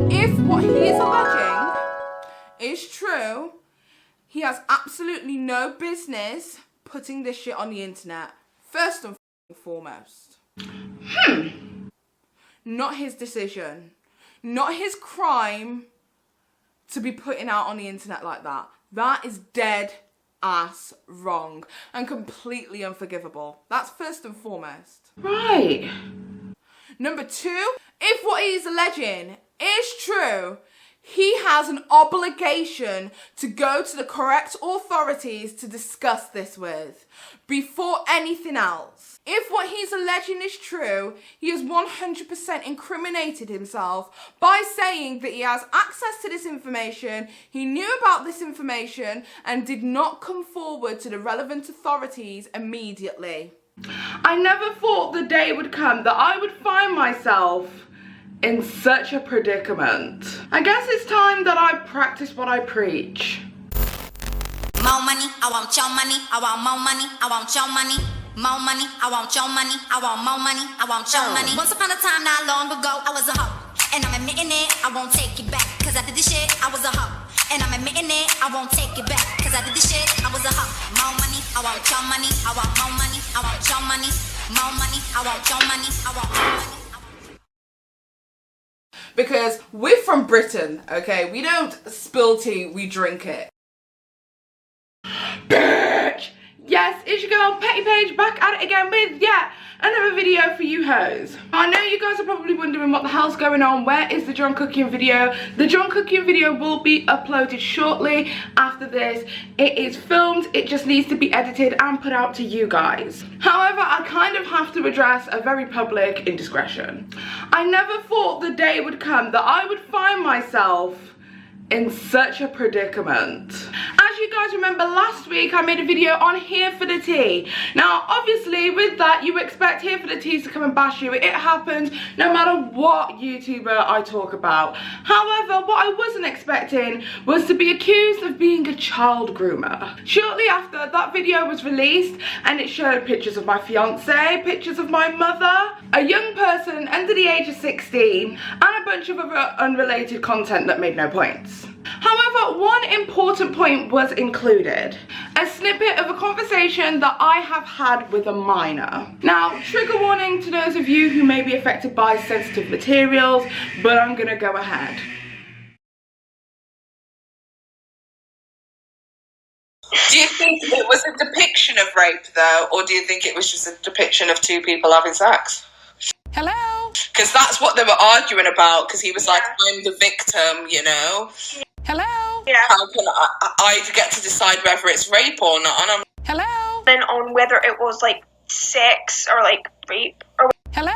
If what he is alleging is true, he has absolutely no business putting this shit on the internet, first and foremost. Not his decision, not his crime to be putting out on the internet like that. That is dead ass wrong and completely unforgivable. That's first and foremost. Right. Number two, if what he's alleging is true, he has an obligation to go to the correct authorities to discuss this with before anything else. If what he's alleging is true, he has 100% incriminated himself by saying that he has access to this information, he knew about this information, and did not come forward to the relevant authorities immediately. I never thought the day would come that I would find myself in such a predicament. I guess it's time that I practice what I preach. More money, I want your money, I want more money, I want your money. More money, I want your money, I want more money, I want your money. Once upon a time not long ago, I was a hoe, and I'm admitting it, I won't take it back, cause I did this shit, I was a hoe. And I'm admitting it, I won't take it back, cause I did this shit, I was a hoe. More money, I want your money, I want more money, I want your money. More money, I want your money, I want more money. Because we're from Britain, okay? We don't spill tea, we drink it. Bitch! Yes, it's your girl Petty Paige back at it again with another video for you hoes. I know you guys are probably wondering what the hell's going on. Where is the John cooking video? The John cooking video will be uploaded shortly after this. It is filmed, it just needs to be edited and put out to you guys. However, I kind of have to address a very public indiscretion. I never thought the day would come that I would find myself in such a predicament. As you guys remember, last week I made a video on Here for the Tea. Now obviously with that you expect Here for the Tea to come and bash you. It happens no matter what YouTuber I talk about. However, what I wasn't expecting was to be accused of being a child groomer. Shortly after, that video was released and it showed pictures of my fiance, pictures of my mother, a young person under the age of 16, and a bunch of other unrelated content that made no points. However, one important point was included. A snippet of a conversation that I have had with a minor. Now, trigger warning to those of you who may be affected by sensitive materials, but I'm gonna go ahead. Do you think it was a depiction of rape though, or do you think it was just a depiction of two people having sex? Hello? Because that's what they were arguing about, because he was like, I'm the victim, you know? Hello? Yeah. How can I get to decide whether it's rape or not? And I'm Hello? Then on whether it was like sex or like rape or Hello?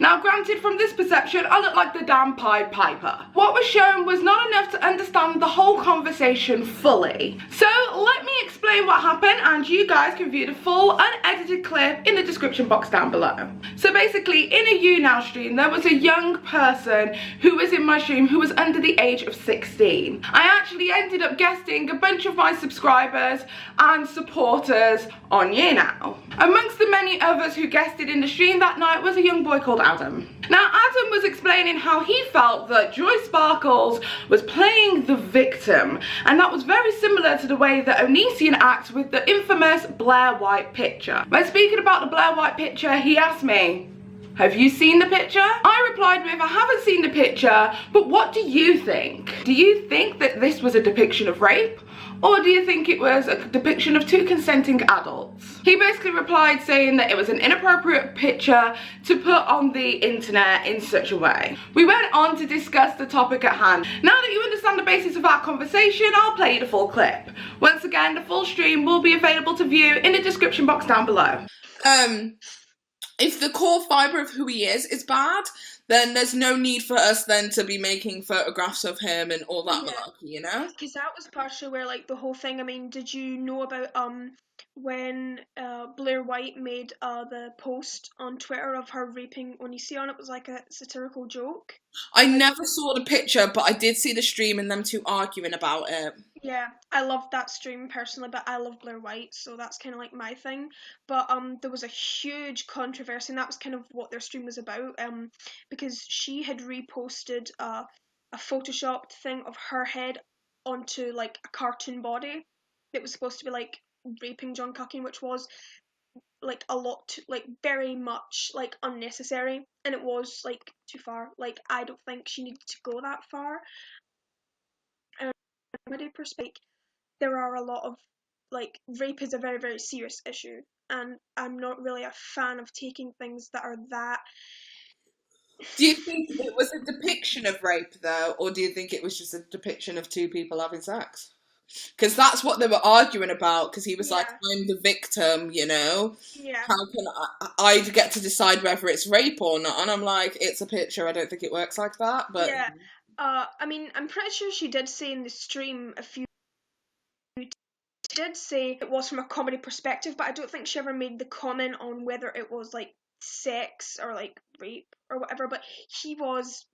Now granted, from this perception, I look like the damn Pied Piper. What was shown was not enough to understand the whole conversation fully. So let me explain what happened and you guys can view the full unedited clip in the description box down below. So basically, in a YouNow stream, there was a young person who was in my stream who was under the age of 16. I actually ended up guesting a bunch of my subscribers and supporters on YouNow. Amongst the many others who guested in the stream that night was a young boy called Adam. Now Adam was explaining how he felt that Joy Sparkles was playing the victim, and that was very similar to the way that Onision acts with the infamous Blair White picture. When speaking about the Blair White picture, he asked me, have you seen the picture? I replied with, I haven't seen the picture, but what do you think? Do you think that this was a depiction of rape? Or do you think it was a depiction of two consenting adults? He basically replied saying that it was an inappropriate picture to put on the internet in such a way. We went on to discuss the topic at hand. Now that you understand the basis of our conversation, I'll play you the full clip. Once again, the full stream will be available to view in the description box down below. If the core fibre of who he is bad, then there's no need for us then to be making photographs of him and all that malarkey, you know? because that was partially where like the whole thing. I mean, did you know about when Blair White made the post on Twitter of her raping Onision? It was like a satirical joke. I never saw the picture, but I did see the stream and them two arguing about it. Yeah, I loved that stream personally, but I love Blair White, so that's kind of like my thing. But there was a huge controversy, and that was kind of what their stream was about. Because she had reposted a photoshopped thing of her head onto like a cartoon body that was supposed to be like raping John Cucking, which was like a lot, like very much like unnecessary, and it was like too far. Like I don't think she needed to go that far. From a comedy perspective, there are a lot of like rape is a very, very serious issue, and I'm not really a fan of taking things that are that. Do you think it was a depiction of rape though, or do you think it was just a depiction of two people having sex? Because that's what they were arguing about, because he was like, I'm the victim, you know? Yeah. How can I get to decide whether it's rape or not? And I'm like, it's a picture, I don't think it works like that. But yeah. I mean, I'm pretty sure she did say in the stream she did say it was from a comedy perspective, but I don't think she ever made the comment on whether it was like sex or like rape or whatever. But he was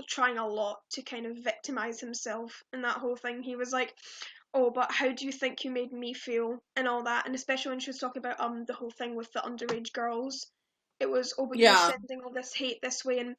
trying a lot to kind of victimize himself in that whole thing. He was like, oh, but how do you think you made me feel and all that, and especially when she was talking about the whole thing with the underage girls, it was, oh, but you're sending all this hate this way, and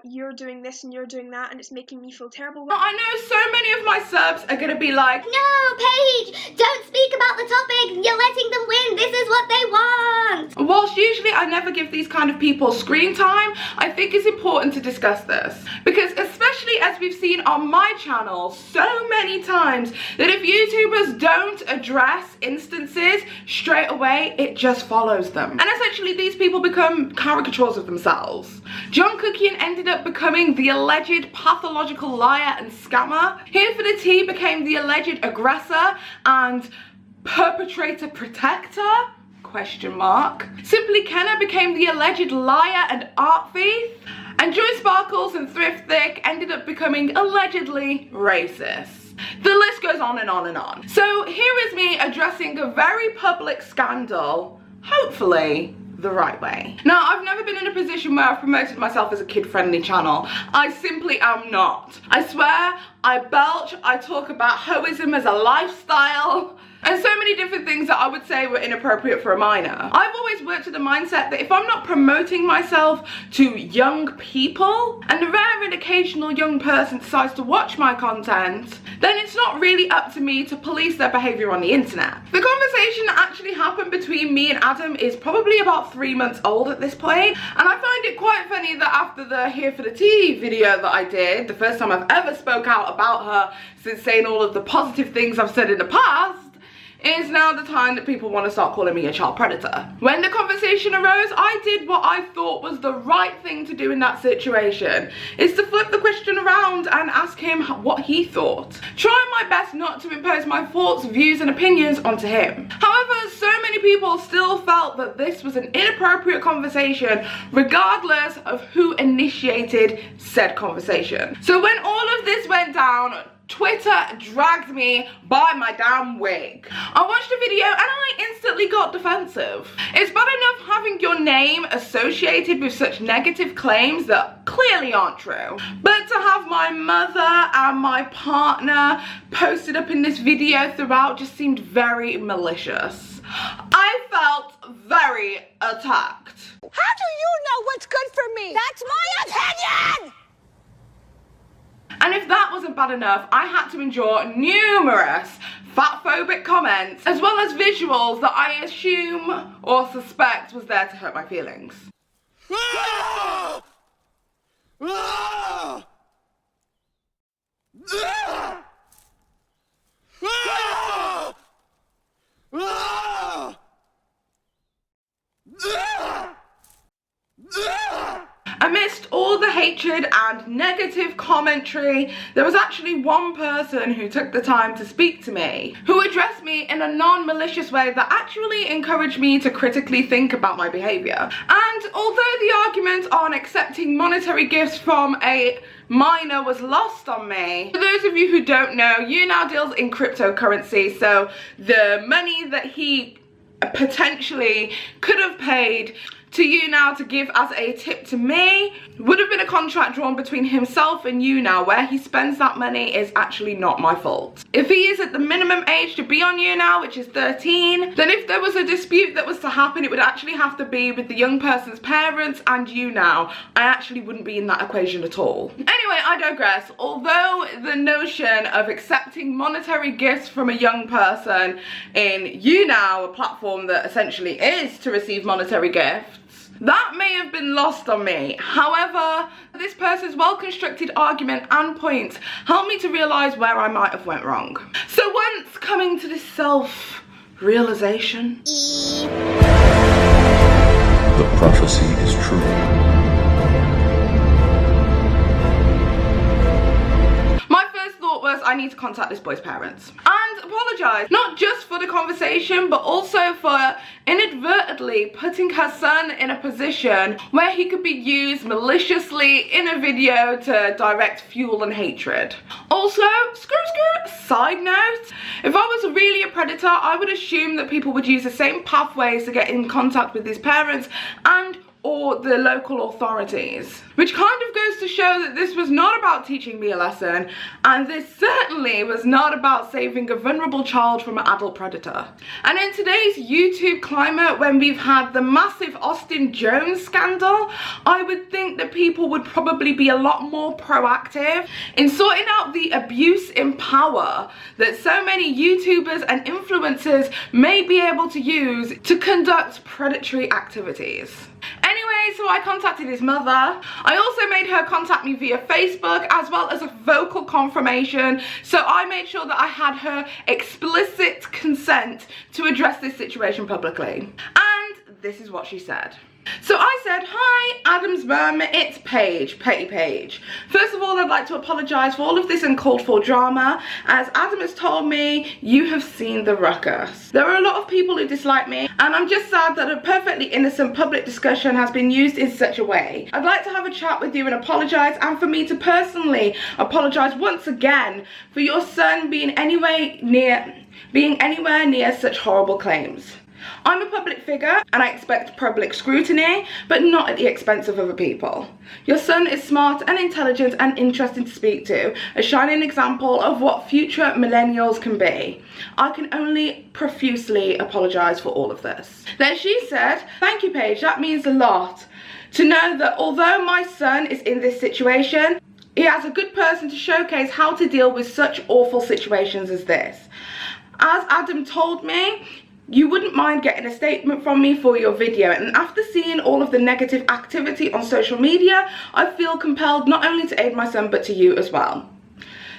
you're doing this and you're doing that, and it's making me feel terrible. I know so many of my subs are gonna be like, no, Paige, don't speak about the topic, you're letting them win, this is what they want. Whilst usually I never give these kind of people screen time, I think it's important to discuss this, because especially as we've seen on my channel so many times, that if YouTubers don't address instances straight away, it just follows them, and essentially these people become caricatures of themselves. John Cookian ended up becoming the alleged pathological liar and scammer. Here for the Tea became the alleged aggressor and perpetrator protector? Question mark. Simply Kenna became the alleged liar and art thief. And Joy Sparkles and Thrift Thick ended up becoming allegedly racist. The list goes on and on and on. So here is me addressing a very public scandal, hopefully the right way. Now, I've never been in a position where I've promoted myself as a kid-friendly channel. I simply am not. I swear, I belch, I talk about hoism as a lifestyle, and so many different things that I would say were inappropriate for a minor. I've always worked with the mindset that if I'm not promoting myself to young people, and the rare and occasional young person decides to watch my content, then it's not really up to me to police their behaviour on the internet. The conversation that actually happened between me and Adam is probably about 3 months old at this point, and I find it quite funny that after the Here for the Tea video that I did, the first time I've ever spoke out about her since saying all of the positive things I've said in the past, is now the time that people want to start calling me a child predator. When the conversation arose, I did what I thought was the right thing to do in that situation, is to flip the question around and ask him what he thought. Trying my best not to impose my thoughts, views and opinions onto him. However, so many people still felt that this was an inappropriate conversation regardless of who initiated said conversation. So when all of this went down, Twitter dragged me by my damn wig. I watched the video and I instantly got defensive. It's bad enough having your name associated with such negative claims that clearly aren't true, but to have my mother and my partner posted up in this video throughout just seemed very malicious. I felt very attacked. How do you know what's good for me? That's my opinion! And if that wasn't bad enough, I had to endure numerous fatphobic comments, as well as visuals that I assume or suspect was there to hurt my feelings. Amidst all the hatred and negative commentary, there was actually one person who took the time to speak to me, who addressed me in a non-malicious way that actually encouraged me to critically think about my behaviour. And although the argument on accepting monetary gifts from a minor was lost on me, for those of you who don't know, YouNow deals in cryptocurrency, so the money that he potentially could have paid to YouNow to give as a tip to me would have been a contract drawn between himself and YouNow. Where he spends that money is actually not my fault. If he is at the minimum age to be on YouNow, which is 13, then if there was a dispute that was to happen, it would actually have to be with the young person's parents and YouNow. I actually wouldn't be in that equation at all. Anyway, I digress. Although the notion of accepting monetary gifts from a young person in YouNow, a platform that essentially is to receive monetary gifts, that may have been lost on me. However, this person's well-constructed argument and points helped me to realise where I might have went wrong. So once coming to this self-realisation, the prophecy is true. my first thought was I need to contact this boy's parents and apologise, not just for the conversation but also for inadvertently putting her son in a position where he could be used maliciously in a video to direct fuel and hatred. Also, side note, if I was really a predator, I would assume that people would use the same pathways to get in contact with his parents and or the local authorities, which kind of goes to show that this was not about teaching me a lesson, and this certainly was not about saving a vulnerable child from an adult predator. And in today's YouTube climate, when we've had the massive Austin Jones scandal, I would think that people would probably be a lot more proactive in sorting out the abuse in power that so many YouTubers and influencers may be able to use to conduct predatory activities. Anyway, so I contacted his mother. I also made her contact me via Facebook as well as a vocal confirmation. So I made sure that I had her explicit consent to address this situation publicly. And this is what she said. So I said, "Hi, Adam's mum, it's Paige, Petty Paige. First of all, I'd like to apologise for all of this uncalled for drama. As Adam has told me, you have seen the ruckus. There are a lot of people who dislike me, and I'm just sad that a perfectly innocent public discussion has been used in such a way. I'd like to have a chat with you and apologise, and for me to personally apologise once again for your son being anywhere near such horrible claims. I'm a public figure and I expect public scrutiny, but not at the expense of other people. Your son is smart and intelligent and interesting to speak to, a shining example of what future millennials can be. I can only profusely apologise for all of this." Then she said, "Thank you, Paige, that means a lot. To know that although my son is in this situation, he has a good person to showcase how to deal with such awful situations as this. As Adam told me, you wouldn't mind getting a statement from me for your video, and after seeing all of the negative activity on social media, I feel compelled not only to aid my son but to you as well.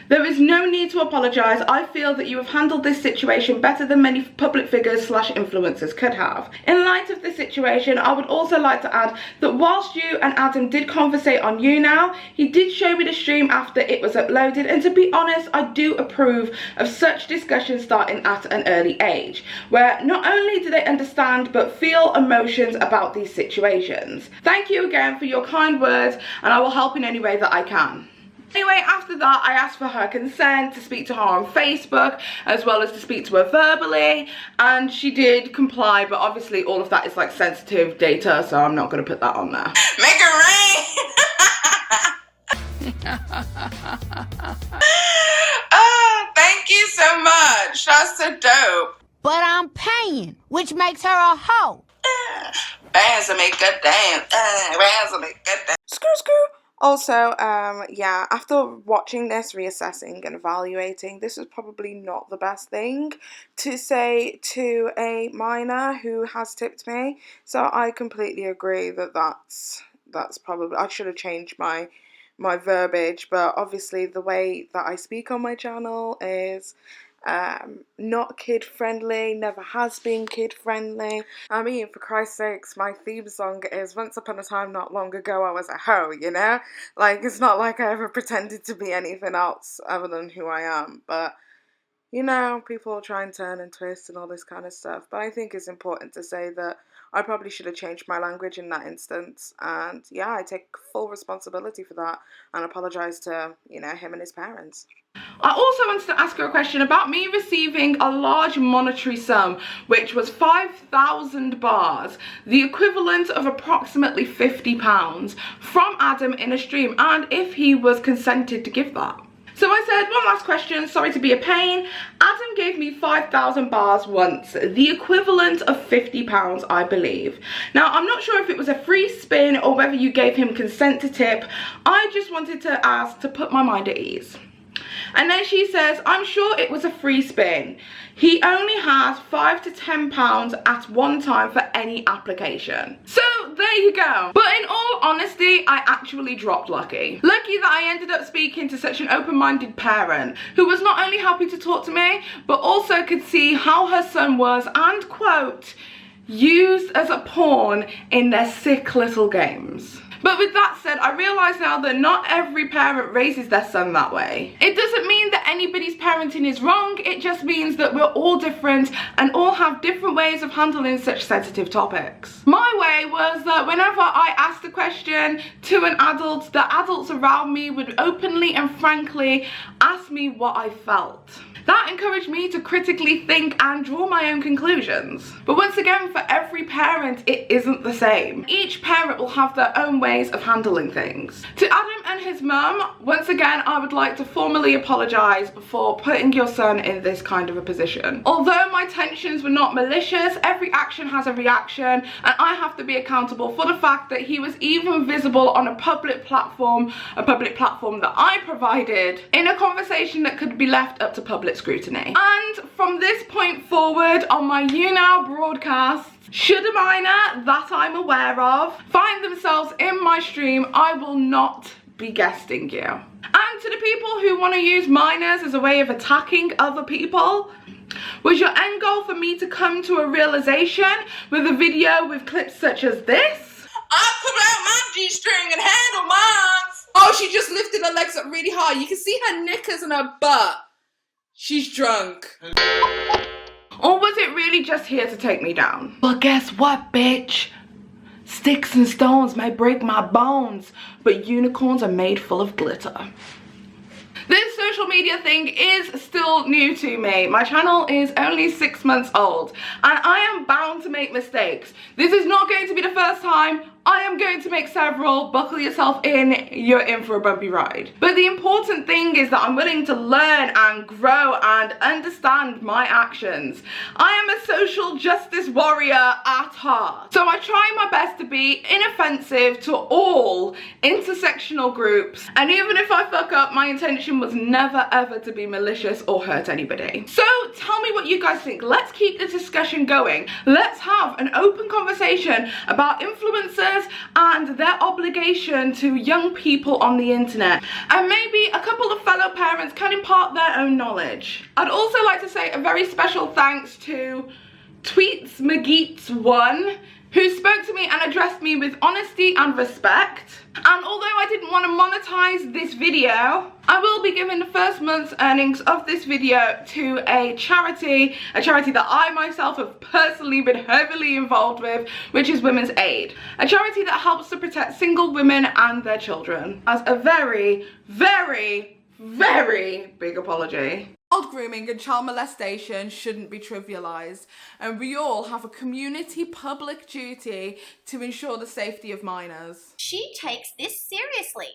There is no need to apologise. I feel that you have handled this situation better than many public figures / influencers could have. In light of this situation, I would also like to add that whilst you and Adam did conversate on YouNow, he did show me the stream after it was uploaded, and to be honest, I do approve of such discussions starting at an early age, where not only do they understand but feel emotions about these situations. Thank you again for your kind words, and I will help in any way that I can." Anyway, after that, I asked for her consent to speak to her on Facebook, as well as to speak to her verbally, and she did comply, but obviously all of that is like sensitive data, so I'm not going to put that on there. Make it rain! Oh, thank you so much. That's so dope. But I'm paying, which makes her a hoe. Bands will make good dance. Bands will make good dance. Screw. Also, yeah, after watching this, reassessing and evaluating, this is probably not the best thing to say to a minor who has tipped me. So I completely agree that that's probably, I should have changed my verbiage, but obviously the way that I speak on my channel is not kid friendly, never has been kid friendly. I mean, for Christ's sakes, my theme song is "Once Upon a Time Not Long Ago I Was a Hoe," you know? Like, it's not like I ever pretended to be anything else other than who I am, but you know, people try and turn and twist and all this kind of stuff, but I think it's important to say that I probably should have changed my language in that instance. And yeah, I take full responsibility for that and apologise to, you know, him and his parents. I also wanted to ask her a question about me receiving a large monetary sum, which was 5,000 bars, the equivalent of approximately £50, from Adam in a stream, and if he was consented to give that. So I said, one last question, sorry to be a pain. Adam gave me 5,000 bars once, the equivalent of £50, I believe. Now, I'm not sure if it was a free spin or whether you gave him consent to tip. I just wanted to ask to put my mind at ease. And then she says, I'm sure it was a free spin. He only has £5 to £10 at one time for any application. So there you go. But in all honesty, I actually dropped lucky. Lucky that I ended up speaking to such an open-minded parent who was not only happy to talk to me, but also could see how her son was, and quote, used as a pawn in their sick little games. But with that said, I realise now that not every parent raises their son that way. It doesn't mean that anybody's parenting is wrong, it just means that we're all different and all have different ways of handling such sensitive topics. My way was that whenever I asked a question to an adult, the adults around me would openly and frankly ask me what I felt. That encouraged me to critically think and draw my own conclusions. But once again, for every parent, it isn't the same. Each parent will have their own ways of handling things. To Adam and his mum, once again, I would like to formally apologise for putting your son in this kind of a position. Although my intentions were not malicious, every action has a reaction, and I have to be accountable for the fact that he was even visible on a public platform that I provided, in a conversation that could be left up to public scrutiny. And from this point forward on my YouNow broadcast, should a minor that I'm aware of find themselves in my stream, I will not be guesting you. And to the people who want to use minors as a way of attacking other people, was your end goal for me to come to a realization with a video with clips such as this? I put out my G-string and handle mine. Oh, she just lifted her legs up really high. You can see her knickers and her butt. She's drunk. Or was it really just here to take me down? But guess what, bitch? Sticks and stones may break my bones, but unicorns are made full of glitter. This social media thing is still new to me. My channel is only 6 months old, and I am bound to make mistakes. This is not going to be the first time. I am going to make several. Buckle yourself in, you're in for a bumpy ride. But the important thing is that I'm willing to learn and grow and understand my actions. I am a social justice warrior at heart. So I try my best to be inoffensive to all intersectional groups. And even if I fuck up, my intention was never ever to be malicious or hurt anybody. So tell me what you guys think. Let's keep the discussion going. Let's have an open conversation about influencers and their obligation to young people on the internet, and maybe a couple of fellow parents can impart their own knowledge. I'd also like to say a very special thanks to Tweets McGeets1, who spoke to me and addressed me with honesty and respect. And although I didn't want to monetize this video, I will be giving the first month's earnings of this video to a charity that I myself have personally been heavily involved with, which is Women's Aid. A charity that helps to protect single women and their children, as a very, very, very big apology. Child grooming and child molestation shouldn't be trivialised, and we all have a community public duty to ensure the safety of minors. She takes this seriously.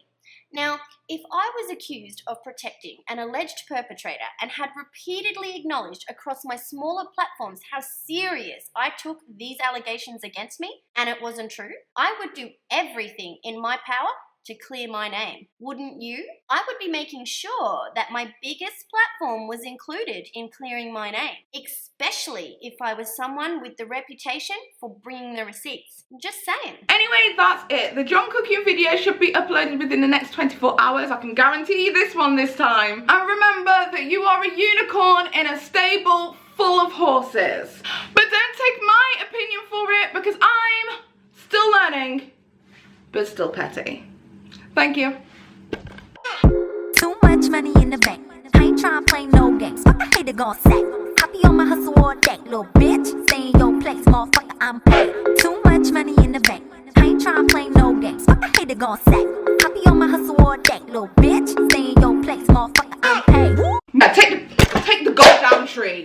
Now, if I was accused of protecting an alleged perpetrator and had repeatedly acknowledged across my smaller platforms how serious I took these allegations against me, and it wasn't true, I would do everything in my power to clear my name. Wouldn't you? I would be making sure that my biggest platform was included in clearing my name, especially if I was someone with the reputation for bringing the receipts. Just saying. Anyway, that's it. The John cooking video should be uploaded within the next 24 hours. I can guarantee you this one this time. And remember that you are a unicorn in a stable full of horses. But don't take my opinion for it, because I'm still learning, but still petty. Thank you. Too much money in the bank. I ain't tryna play no games. Fuck, I hate it gon' sack. I be on my hustle all day, little bitch. Stay in your place, motherfucker, I'm paid. Too much money in the bank. I ain't tryna play no games. Fuck, I hate it gon' sack. I be on my hustle all day, little bitch. Stay in your place, motherfucker, I'm paid. Now take the goddamn tree.